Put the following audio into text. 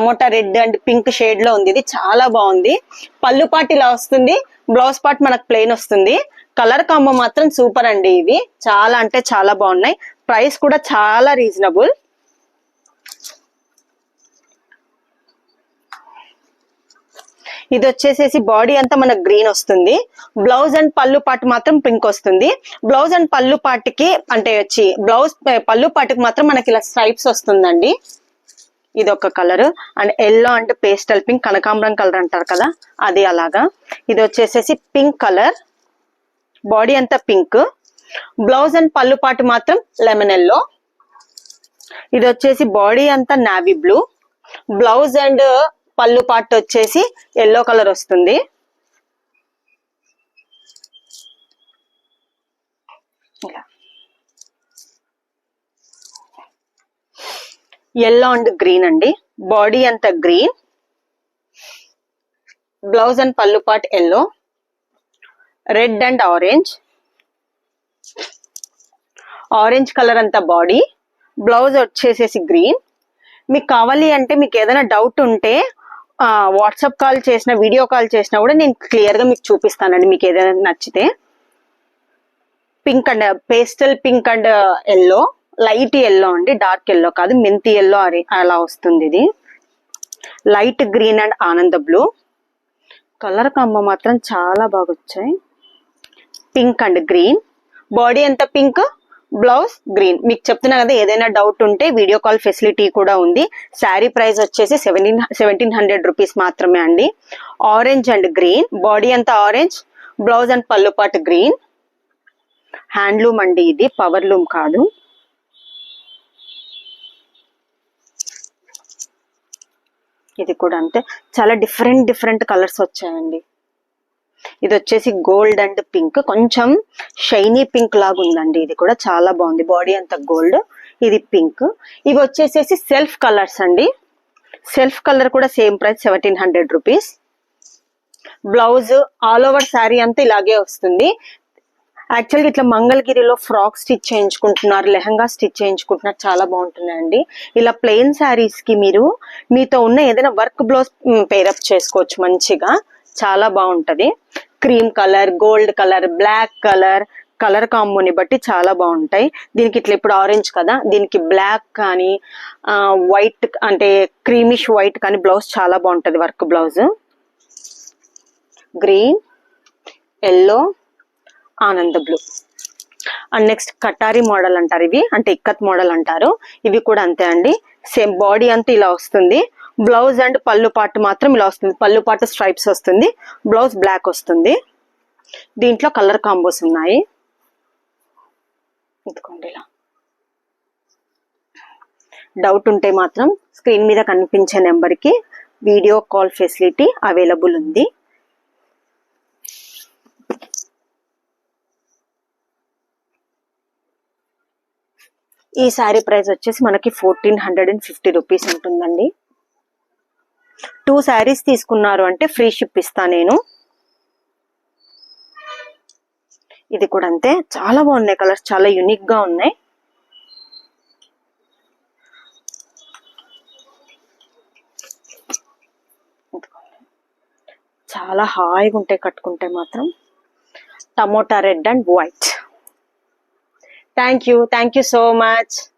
Tomato red and pink shade లో ఉంది. ఇది చాలా బాగుంది. పళ్ళు పార్ట్ ఇలా వస్తుంది, బ్లౌజ్ పార్ట్ మనకు ప్లెయిన్ వస్తుంది. కలర్ కాంబో మాత్రం సూపర్ అండి. ఇవి చాలా అంటే చాలా బాగున్నాయి. ప్రైస్ కూడా చాలా రీజనబుల్. ఇది వచ్చేసేసి బాడీ అంతా మనకు గ్రీన్ వస్తుంది. బ్లౌజ్ అండ్ పళ్ళు పార్ట్ మాత్రం పింక్ వస్తుంది. బ్లౌజ్ అండ్ పళ్ళు పార్ట్ కి అంటే వచ్చి బ్లౌజ్ పళ్ళు పార్ట్ కి మాత్రం మనకి ఇలా స్ట్రైప్స్ వస్తుందండి. ఇది ఒక colour and yellow and pastel pink, కనకాంబరం కలర్ అంటారు కదా అది అలాగా. ఇది వచ్చేసేసి పింక్ కలర్, బాడీ అంతా పింక్. బ్లౌజ్ అండ్ పళ్ళు పార్ట్ మాత్రం లెమన్ ఎల్లో. ఇది వచ్చేసి బాడీ అంతా నావీ బ్లూ, బ్లౌజ్ అండ్ పళ్ళు పార్ట్ వచ్చేసి ఎల్లో కలర్ వస్తుంది. ఎల్లో అండ్ గ్రీన్ అండి. బాడీ అంతా గ్రీన్, బ్లౌజ్ అండ్ పళ్ళు part yellow, red and orange. Orange colour అంతా బాడీ, బ్లౌజ్ వచ్చేసేసి గ్రీన్. మీకు కావాలి అంటే మీకు ఏదైనా డౌట్ ఉంటే వాట్సాప్ కాల్ చేసిన, వీడియో కాల్ చేసినా కూడా నేను క్లియర్ గా మీకు చూపిస్తానండి మీకు ఏదైనా నచ్చితే. Pink and pastel pink and yellow, light yellow అండి, డార్క్ ఎల్లో కాదు, మెంతి ఎల్లో అలా వస్తుంది. ఇది లైట్ గ్రీన్ అండ్ ఆనంద బ్లూ. కలర్ కాంబో మాత్రం చాలా బాగా వచ్చాయి. పింక్ అండ్ గ్రీన్, బాడీ అంతా పింక్, బ్లౌజ్ గ్రీన్. మీకు చెప్తున్నా కదా, ఏదైనా డౌట్ ఉంటే వీడియో కాల్ ఫెసిలిటీ కూడా ఉంది. శారీ ప్రైస్ వచ్చేసి 1700 రూపీస్ మాత్రమే అండి. ఆరెంజ్ అండ్ గ్రీన్, బాడీ అంతా ఆరెంజ్, బ్లౌజ్ అండ్ పళ్ళు పాటు గ్రీన్. హ్యాండ్లూమ్ అండి, ఇది పవర్ లూమ్ కాదు. ఇది కూడా అంతే, చాలా డిఫరెంట్ కలర్స్ వచ్చాయండి. ఇది వచ్చేసి గోల్డ్ అండ్ పింక్, కొంచెం షైనీ పింక్ లాగా ఉందండి. ఇది కూడా చాలా బాగుంది. బాడీ అంతా గోల్డ్, ఇది పింక్. ఇవి వచ్చేసేసి సెల్ఫ్ కలర్స్ అండి. సెల్ఫ్ కలర్ కూడా same price 1700 rupees. Blouse all over sari అంతా ఇలాగే వస్తుంది. యాక్చువల్గా ఇట్లా మంగళగిరిలో ఫ్రాక్ స్టిచ్ చేయించుకుంటున్నారు, లెహంగా స్టిచ్ చేయించుకుంటున్నారు, చాలా బాగుంటున్నాయండి. ఇలా ప్లెయిన్ శారీస్ కి మీరు మీతో ఉన్న ఏదైనా వర్క్ బ్లౌజ్ పేరప్ చేసుకోవచ్చు మంచిగా, చాలా బాగుంటది. Cream colour, gold colour, black colour, colour కాంబోని బట్టి చాలా బాగుంటాయి. దీనికి ఇట్లా ఇప్పుడు ఆరెంజ్ కదా, దీనికి బ్లాక్ కానీ వైట్ అంటే క్రీమిష్ వైట్ కానీ బ్లౌజ్ చాలా బాగుంటది. వర్క్ బ్లౌజ్ గ్రీన్, ఎల్లో, ఆనంద బ్లూ. అండ్ నెక్స్ట్ కటారీ మోడల్ అంటారు, ఇవి అంటే ఇక్కత్ మోడల్ అంటారు. ఇవి కూడా అంతే అండి, సేమ్ బాడీ అంతా ఇలా వస్తుంది. బ్లౌజ్ అండ్ పళ్ళు పార్ట్ మాత్రం ఇలా వస్తుంది. పళ్ళు పార్ట్ స్ట్రైప్స్ వస్తుంది, బ్లౌజ్ బ్లాక్ వస్తుంది. దీంట్లో కలర్ కాంబోస్ ఉన్నాయి. ఇదిగోండి ఇలా. డౌట్ ఉంటే మాత్రం స్క్రీన్ మీద కనిపించే నెంబర్కి వీడియో కాల్ ఫెసిలిటీ అవైలబుల్ ఉంది. ఈ శారీ ప్రైస్ వచ్చేసి మనకి 1450 రూపీస్ ఉంటుందండి. 2 శారీస్ తీసుకున్నారు అంటే ఫ్రీ షిప్ ఇస్తా నేను. ఇది కూడా అంతే, చాలా బాగున్నాయి కలర్స్, చాలా యూనిక్ గా ఉన్నాయి. చాలా హాయిగా ఉంటాయి కట్టుకుంటే మాత్రం. Tomato red and white. Thank you so much.